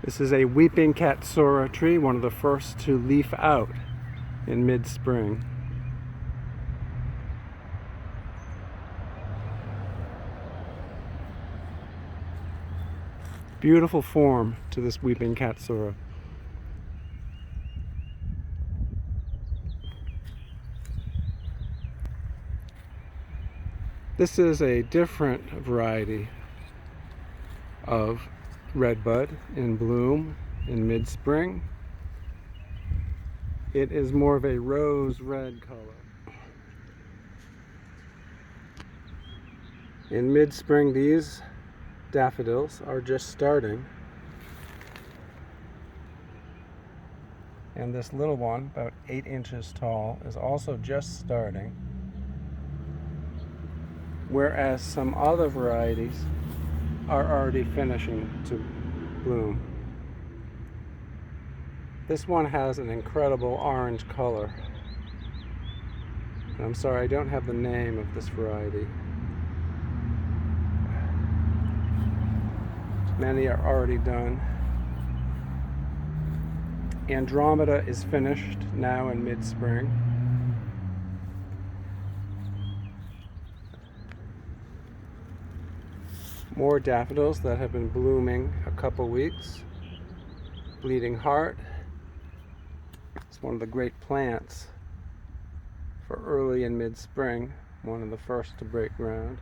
This is a weeping katsura tree, one of the first to leaf out in mid-spring. Beautiful form to this weeping katsura. This is a different variety of redbud in bloom in mid-spring. It is more of a rose red color. In mid-spring, these daffodils are just starting, and this little one, about 8 inches tall, is also just starting, whereas some other varieties are already finishing to bloom. This one has an incredible orange color. And I'm sorry, I don't have the name of this variety. Many are already done. Andromeda is finished now in mid-spring. More daffodils that have been blooming a couple weeks. Bleeding Heart. It's one of the great plants for early and mid-spring, one of the first to break ground.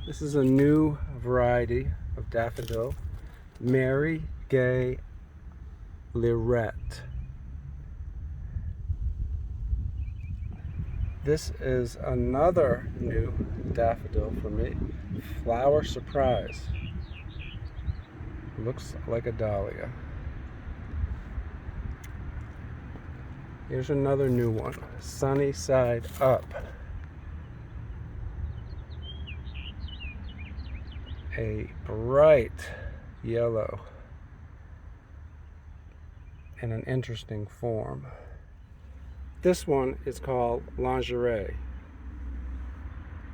This is a new variety of daffodil, Mary Gay Lirette. This is another new daffodil for me, Flower Surprise. Looks like a dahlia. Here's another new one, Sunny Side Up. A bright yellow in an interesting form. This one is called Lingerie.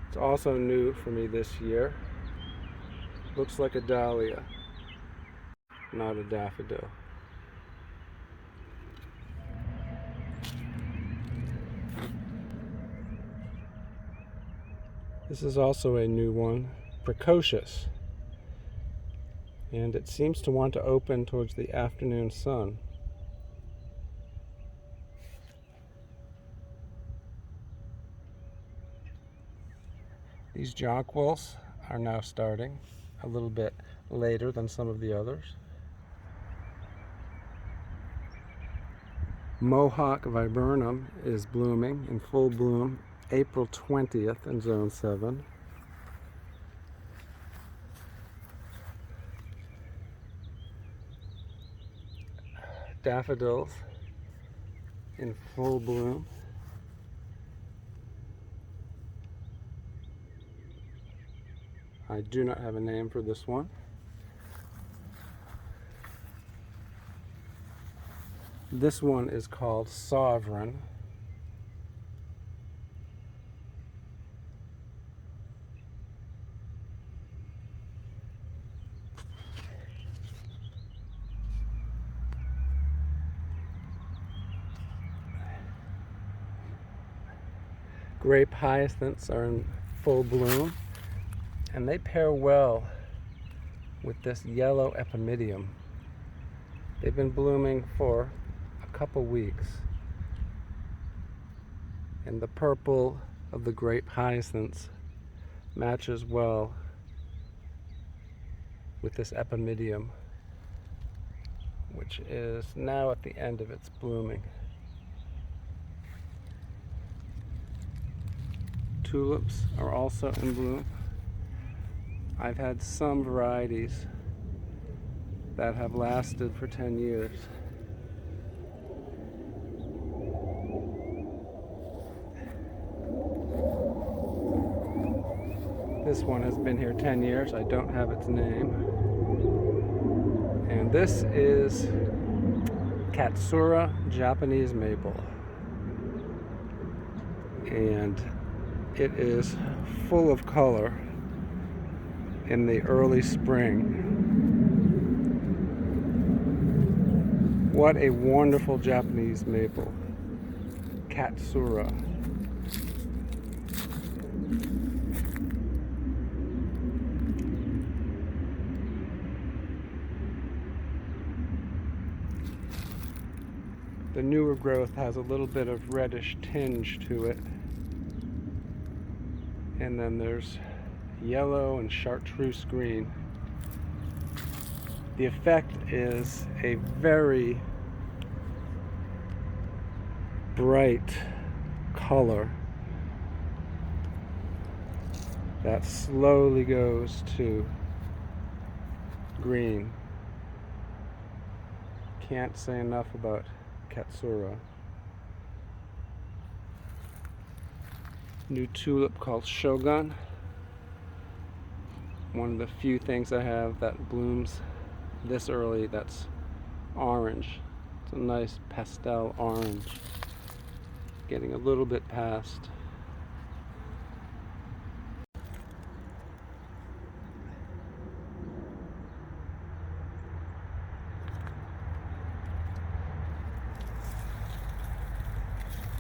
It's also new for me this year. Looks like a dahlia, not a daffodil. This is also a new one, Precocious. And it seems to want to open towards the afternoon sun. These jonquils are now starting a little bit later than some of the others. Mohawk viburnum is blooming in full bloom April 20th in Zone 7. Daffodils in full bloom. I do not have a name for this one. This one is called Sovereign. Grape hyacinths are in full bloom, and they pair well with this yellow epimedium. They've been blooming for a couple weeks, and the purple of the grape hyacinths matches well with this epimedium, which is now at the end of its blooming. Tulips are also in bloom. I've had some varieties that have lasted for 10 years. This one has been here 10 years. I don't have its name. And this is Katsura Japanese Maple. and it is full of color in the early spring. What a wonderful Japanese maple, Katsura. The newer growth has a little bit of reddish tinge to it. And then there's yellow and chartreuse green. The effect is a very bright color that slowly goes to green. Can't say enough about Katsura. New tulip called Shogun. One of the few things I have that blooms this early that's orange. It's a nice pastel orange. Getting a little bit past.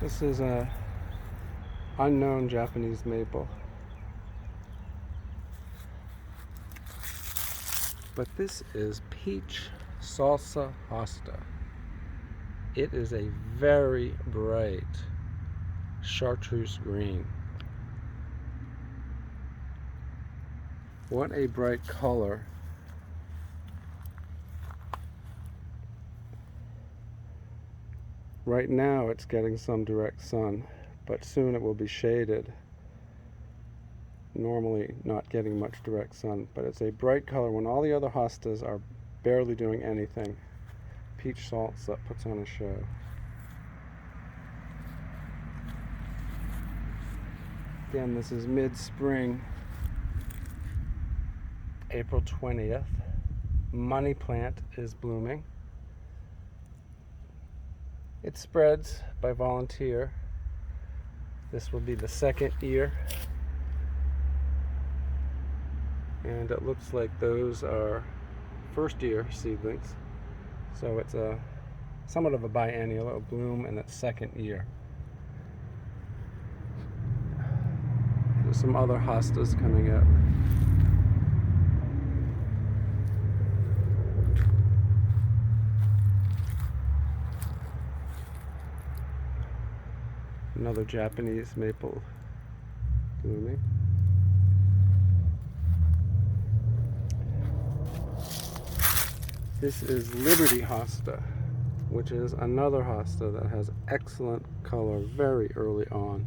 This is a unknown Japanese maple. But this is peach Salsa Hosta. It is a very bright chartreuse green. What a bright color. Right now it's getting some direct sun, but soon it will be shaded. Normally not getting much direct sun, but it's a bright color when all the other hostas are barely doing anything. Peach Salsa puts on a show. Again, this is mid-spring, April 20th. Money plant is blooming. It spreads by volunteer. This will be the second year. And it looks like those are first year seedlings. So it's a somewhat of a biennial. It'll bloom in its second year. There's some other hostas coming up. Another Japanese maple blooming. This is Liberty Hosta, which is another hosta that has excellent color very early on,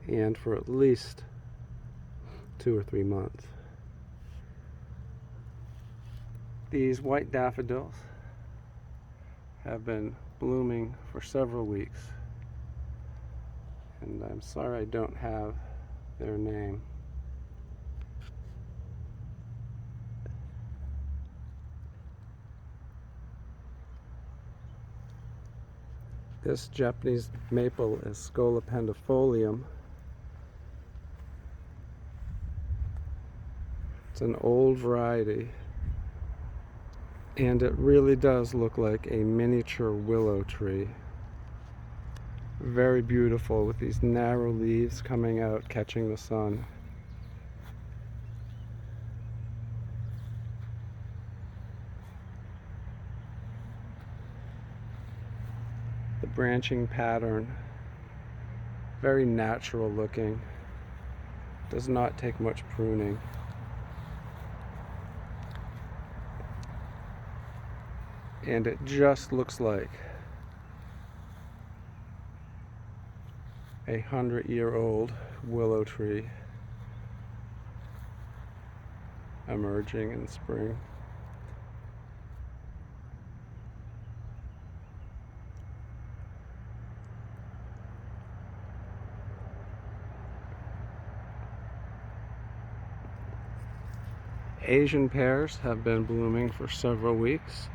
and for at least 2 or 3 months. These white daffodils have been blooming for several weeks, and I'm sorry I don't have their name. This Japanese maple is Scolopendifolium. It's an old variety, and it really does look like a miniature willow tree. Very beautiful with these narrow leaves coming out, catching the sun. The branching pattern, very natural looking, does not take much pruning. And it just looks like a 100-year-old willow tree emerging in spring. Asian pears have been blooming for several weeks.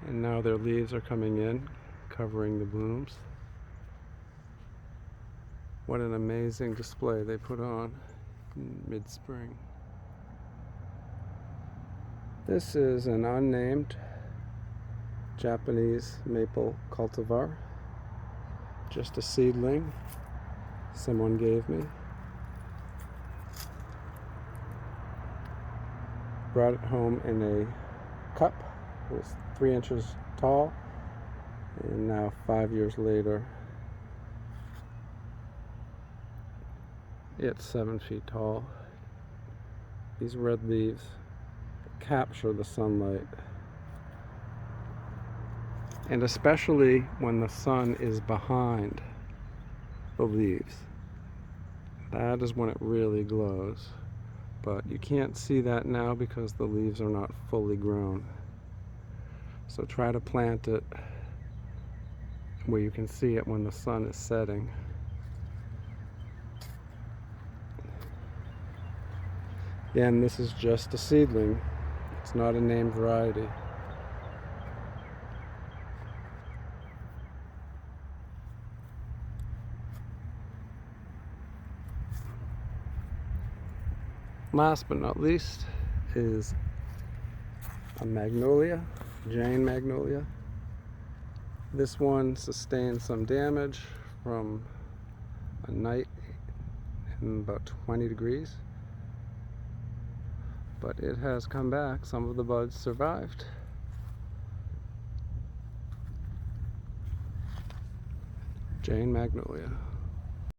And now their leaves are coming in, covering the blooms. What an amazing display they put on in mid-spring. This is an unnamed Japanese maple cultivar. Just a seedling someone gave me. Brought it home in a cup. It was 3 inches tall, and now 5 years later it's 7 feet tall. These red leaves capture the sunlight, and especially when the sun is behind the leaves, that is when it really glows. But you can't see that now because the leaves are not fully grown. So try to plant it where you can see it when the sun is setting. Again, this is just a seedling. It's not a named variety. Last but not least is a magnolia, Jane magnolia. This one sustained some damage from a night in about 20 degrees. But it has come back. Some of the buds survived. Jane magnolia.